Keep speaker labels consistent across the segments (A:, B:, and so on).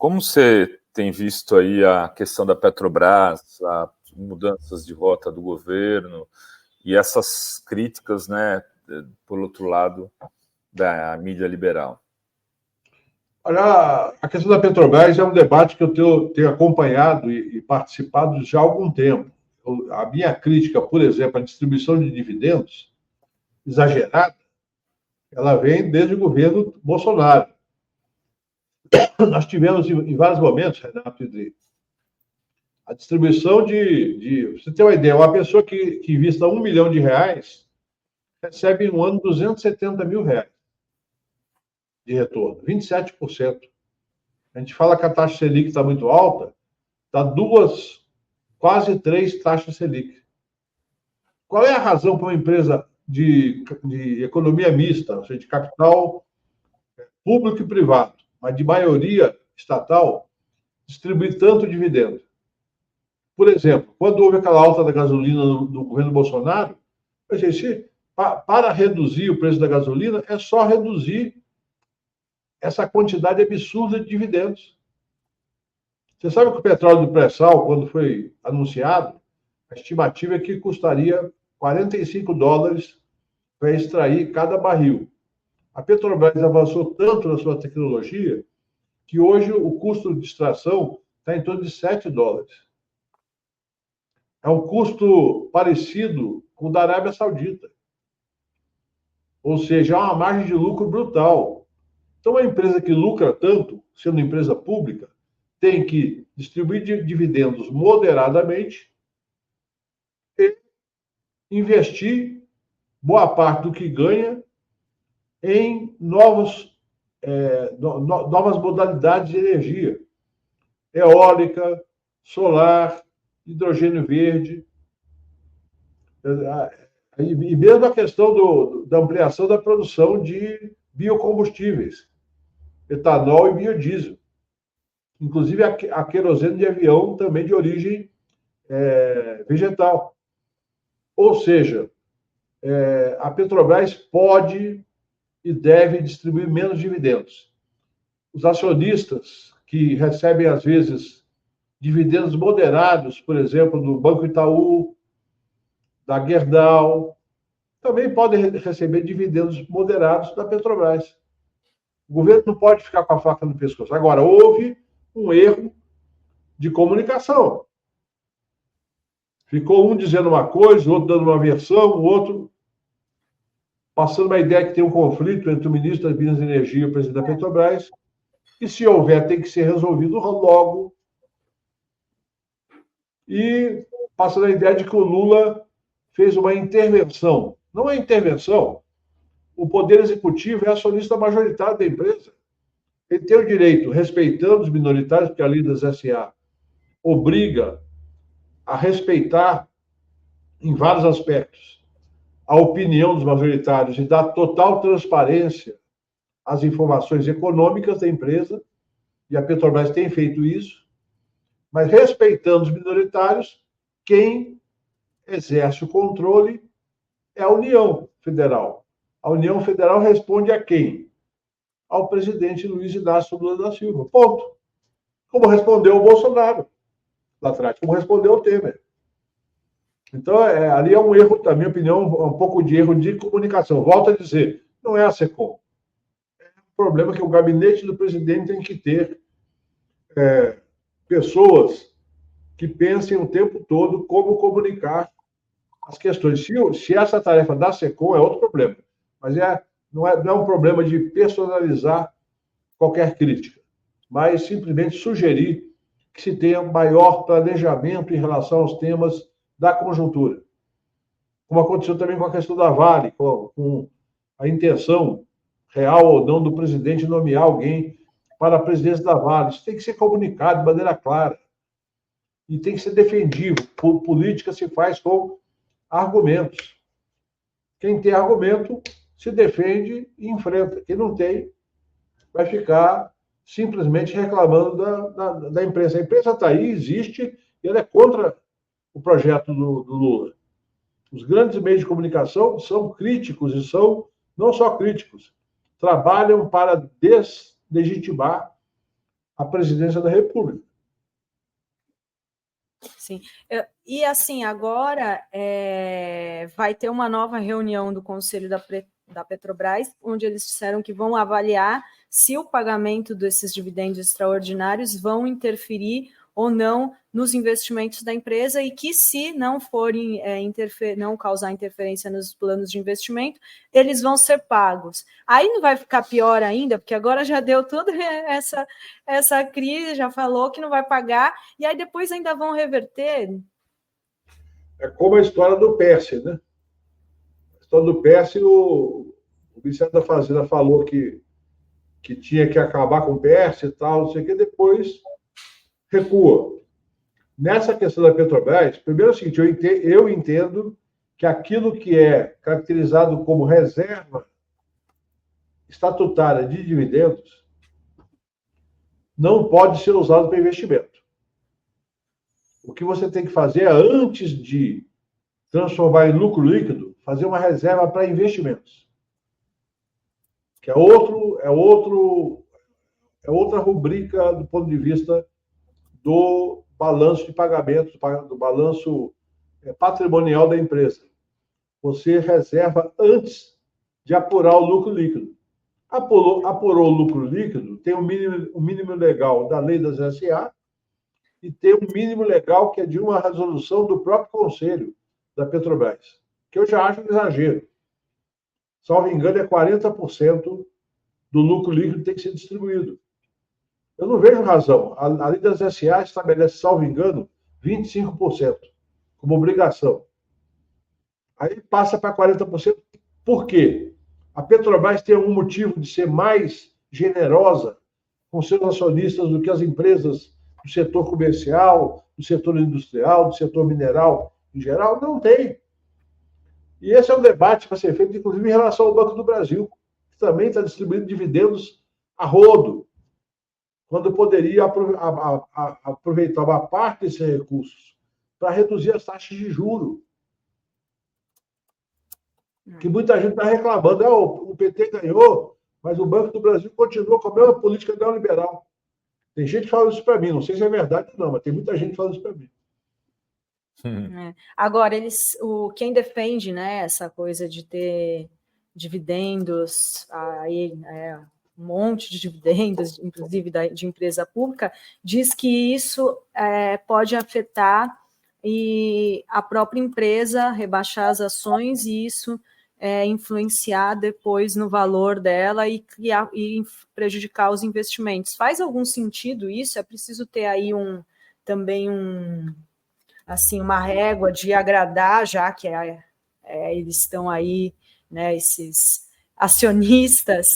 A: Como você tem visto aí a questão da Petrobras, as mudanças de rota do governo e essas críticas, né, por outro lado, da mídia liberal?
B: Olha, a questão da Petrobras é um debate que eu tenho acompanhado e participado já há algum tempo. A minha crítica, por exemplo, à distribuição de dividendos exagerada, ela vem desde o governo Bolsonaro. Nós tivemos em vários momentos, Renato, a distribuição você ter uma ideia, uma pessoa que invista R$ 1 milhão recebe no ano R$ 270 mil de retorno, 27%. A gente fala que a taxa Selic está muito alta, está quase 3 taxas Selic. Qual é a razão para uma empresa de economia mista, ou seja, de capital público e privado, mas de maioria estatal, distribuir tanto dividendo? Por exemplo, quando houve aquela alta da gasolina no governo Bolsonaro, a gente, para reduzir o preço da gasolina, é só reduzir essa quantidade absurda de dividendos. Você sabe que o petróleo do pré-sal, quando foi anunciado, a estimativa é que custaria $45 para extrair cada barril. A Petrobras avançou tanto na sua tecnologia que hoje o custo de extração está em torno de $7. É um custo parecido com o da Arábia Saudita. Ou seja, há uma margem de lucro brutal. Então, uma empresa que lucra tanto, sendo empresa pública, tem que distribuir dividendos moderadamente e investir boa parte do que ganha em novas modalidades de energia. Eólica, solar, hidrogênio verde. E mesmo a questão da ampliação da produção de biocombustíveis, etanol e biodiesel. Inclusive a querosene de avião também de origem vegetal. Ou seja, a Petrobras pode e deve distribuir menos dividendos. Os acionistas que recebem, às vezes, dividendos moderados, por exemplo, do Banco Itaú, da Gerdau, também podem receber dividendos moderados da Petrobras. O governo não pode ficar com a faca no pescoço. Agora, houve um erro de comunicação. Ficou um dizendo uma coisa, o outro dando uma versão, o outro passando uma ideia que tem um conflito entre o ministro das Minas e Energia e o presidente da Petrobras, e se houver, tem que ser resolvido logo. E passando a ideia de que o Lula fez uma intervenção. Não é intervenção. O Poder Executivo é acionista majoritário da empresa. Ele tem o direito, respeitando os minoritários, porque a lei das SA obriga a respeitar, em vários aspectos, a opinião dos majoritários e dar total transparência às informações econômicas da empresa, e a Petrobras tem feito isso, mas respeitando os minoritários, quem exerce o controle é a União Federal. A União Federal responde a quem? Ao presidente Luiz Inácio Lula da Silva. Ponto. Como respondeu o Bolsonaro lá atrás, como respondeu o Temer. Então, ali é um erro, na minha opinião, um pouco de erro de comunicação. Volto a dizer, não é a SECOM. É um problema que o gabinete do presidente tem que ter pessoas que pensem o tempo todo como comunicar as questões. Se essa tarefa da SECOM é outro problema, mas não é um problema de personalizar qualquer crítica, mas simplesmente sugerir que se tenha maior planejamento em relação aos temas da conjuntura. Como aconteceu também com a questão da Vale, com a intenção real ou não do presidente nomear alguém para a presidência da Vale. Isso tem que ser comunicado de maneira clara. E tem que ser defendido. Política se faz com argumentos. Quem tem argumento se defende e enfrenta. Quem não tem, vai ficar simplesmente reclamando da imprensa. A imprensa está aí, existe, e ela é contra o projeto do Lula. Os grandes meios de comunicação são críticos e são não só críticos, trabalham para deslegitimar a presidência da República.
C: Sim. E, assim, agora vai ter uma nova reunião do Conselho da Petrobras, onde eles disseram que vão avaliar se o pagamento desses dividendos extraordinários vão interferir ou não nos investimentos da empresa e que, se não forem não causar interferência nos planos de investimento, eles vão ser pagos. Aí não vai ficar pior ainda, porque agora já deu toda essa crise, já falou que não vai pagar, e aí depois ainda vão reverter.
B: É como a história do Perse, né? A história do Perse, o Ministério da Fazenda falou que tinha que acabar com o Perse e tal, não sei o que, depois recua. Nessa questão da Petrobras, primeiro é o seguinte, eu entendo que aquilo que é caracterizado como reserva estatutária de dividendos não pode ser usado para investimento. O que você tem que fazer é, antes de transformar em lucro líquido, fazer uma reserva para investimentos. Que é outra rubrica do ponto de vista do balanço de pagamentos, do balanço patrimonial da empresa. Você reserva antes de apurar o lucro líquido. Apurou o lucro líquido, tem o mínimo legal da lei das SA e tem o mínimo legal que é de uma resolução do próprio Conselho da Petrobras, que eu já acho um exagero. Salvo engano, é 40% do lucro líquido que tem que ser distribuído. Eu não vejo razão. A lei das SA estabelece, salvo engano, 25% como obrigação. Aí passa para 40%. Por quê? A Petrobras tem algum motivo de ser mais generosa com seus acionistas do que as empresas do setor comercial, do setor industrial, do setor mineral em geral? Não tem. E esse é um debate que vai ser feito, inclusive, em relação ao Banco do Brasil, que também está distribuindo dividendos a rodo, quando poderia aproveitar uma parte desses recursos para reduzir as taxas de juros. Que muita gente está reclamando, o PT ganhou, mas o Banco do Brasil continua com a mesma política neoliberal. Tem gente que fala isso para mim, não sei se é verdade ou não, mas tem muita gente falando isso para mim.
C: Agora, quem defende, né, essa coisa de ter dividendos, aí, um monte de dividendos, inclusive de empresa pública, diz que isso pode afetar a própria empresa, rebaixar as ações e isso influenciar depois no valor dela e prejudicar os investimentos. Faz algum sentido isso? É preciso ter aí também assim, uma régua de agradar, já que eles estão aí, né, esses acionistas,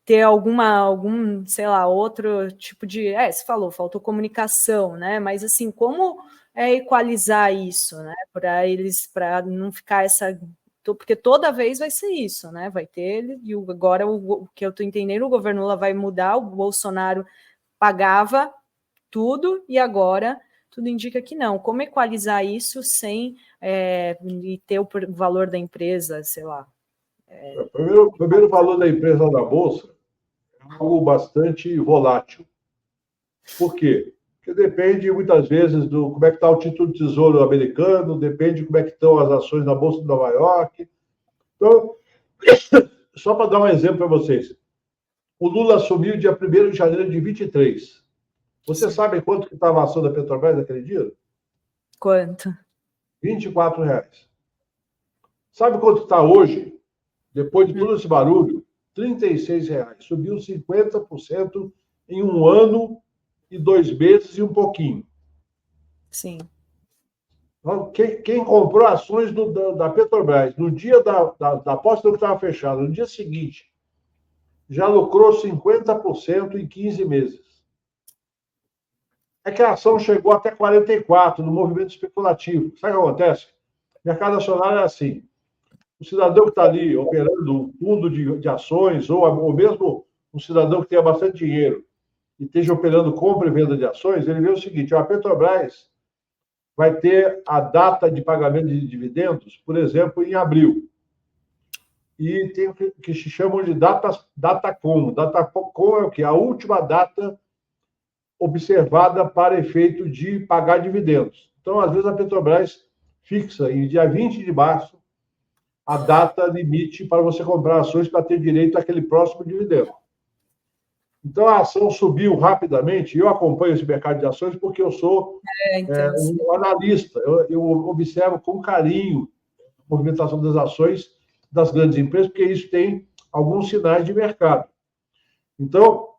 C: ter algum, sei lá, outro tipo de... você falou, faltou comunicação, né? Mas, assim, como equalizar isso, né? Para não ficar essa... Porque toda vez vai ser isso, né? Vai ter... E agora, o que eu estou entendendo, o governo Lula vai mudar, o Bolsonaro pagava tudo e agora tudo indica que não. Como equalizar isso sem ter o valor da empresa, sei lá?
B: O primeiro valor da empresa na Bolsa é algo bastante volátil. Por quê? Porque depende, muitas vezes, do como é que está o título de tesouro americano, depende de como é que estão as ações na Bolsa de Nova York. Então, só para dar um exemplo para vocês. O Lula assumiu dia 1º de janeiro de 23. Você sabe quanto que estava a ação da Petrobras naquele dia?
C: Quanto?
B: R$24. Sabe quanto está hoje? Depois de todo esse barulho, R$36. Subiu 50% em 1 ano e 2 meses e um pouquinho.
C: Sim.
B: Então, quem comprou ações da Petrobras no dia da posse que estava fechada, no dia seguinte, já lucrou 50% em 15 meses. É que a ação chegou até 44 no movimento especulativo. Sabe o que acontece? O mercado acionário é assim. O cidadão que está ali operando um fundo de ações, ou mesmo um cidadão que tenha bastante dinheiro e esteja operando compra e venda de ações, ele vê o seguinte: a Petrobras vai ter a data de pagamento de dividendos, por exemplo, em abril. E tem o que se chamam de Datacom. Datacom é o quê? A última data observada para efeito de pagar dividendos. Então, às vezes, a Petrobras fixa em dia 20 de março a data limite para você comprar ações para ter direito àquele próximo dividendo. Então, a ação subiu rapidamente. Eu acompanho esse mercado de ações porque eu sou um analista. Eu observo com carinho a movimentação das ações das grandes empresas, porque isso tem alguns sinais de mercado. Então,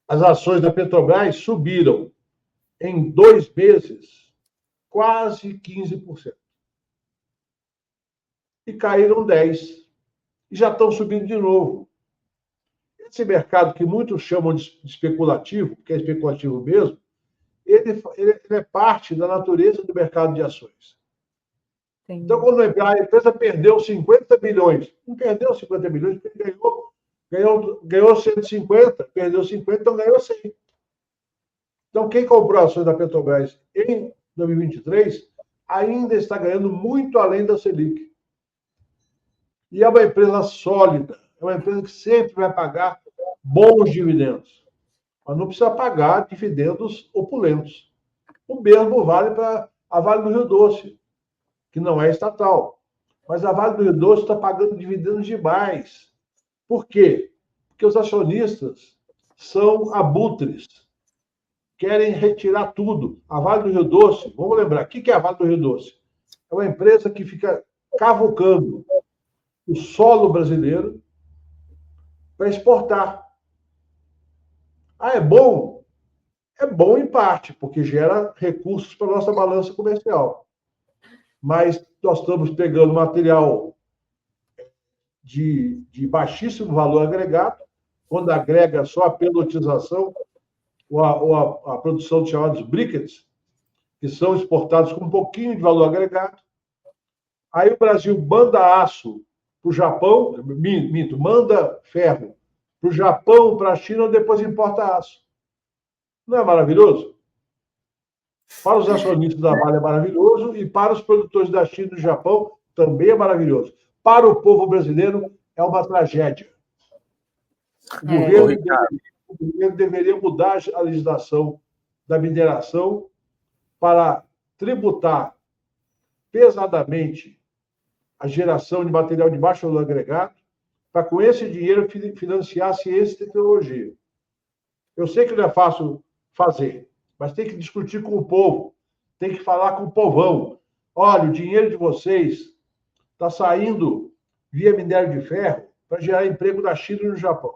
B: as ações da Petrobras subiram em 2 meses quase 15%. E caíram 10%. E já estão subindo de novo. Esse mercado que muitos chamam de especulativo, porque é especulativo mesmo, ele é parte da natureza do mercado de ações. Entendi. Então, quando a empresa perdeu 50 bilhões, não perdeu 50 bilhões, porque ganhou 150, perdeu 50, então ganhou 100. Então, quem comprou ações da Petrobras em 2023 ainda está ganhando muito além da Selic. E é uma empresa sólida, é uma empresa que sempre vai pagar bons dividendos, mas não precisa pagar dividendos opulentos. O mesmo vale para a Vale do Rio Doce, que não é estatal. Mas a Vale do Rio Doce está pagando dividendos demais. Por quê? Porque os acionistas são abutres, querem retirar tudo. A Vale do Rio Doce, vamos lembrar, o que é a Vale do Rio Doce? É uma empresa que fica cavucando o solo brasileiro para exportar. Ah, é bom? É bom em parte, porque gera recursos para a nossa balança comercial. Mas nós estamos pegando material de baixíssimo valor agregado, quando agrega só a pelotização ou a produção de chamados briquettes, que são exportados com um pouquinho de valor agregado. Aí o Brasil manda aço para o Japão, manda ferro para o Japão, para a China, depois importa aço. Não é maravilhoso? Para os acionistas da Vale é maravilhoso e para os produtores da China e do Japão também é maravilhoso. Para o povo brasileiro é uma tragédia. O governo deveria mudar a legislação da mineração para tributar pesadamente a geração de material de baixo valor agregado, para com esse dinheiro financiar ciência e tecnologia. Eu sei que não é fácil fazer, mas tem que discutir com o povo, tem que falar com o povão. Olha, o dinheiro de vocês está saindo via minério de ferro para gerar emprego na China e no Japão.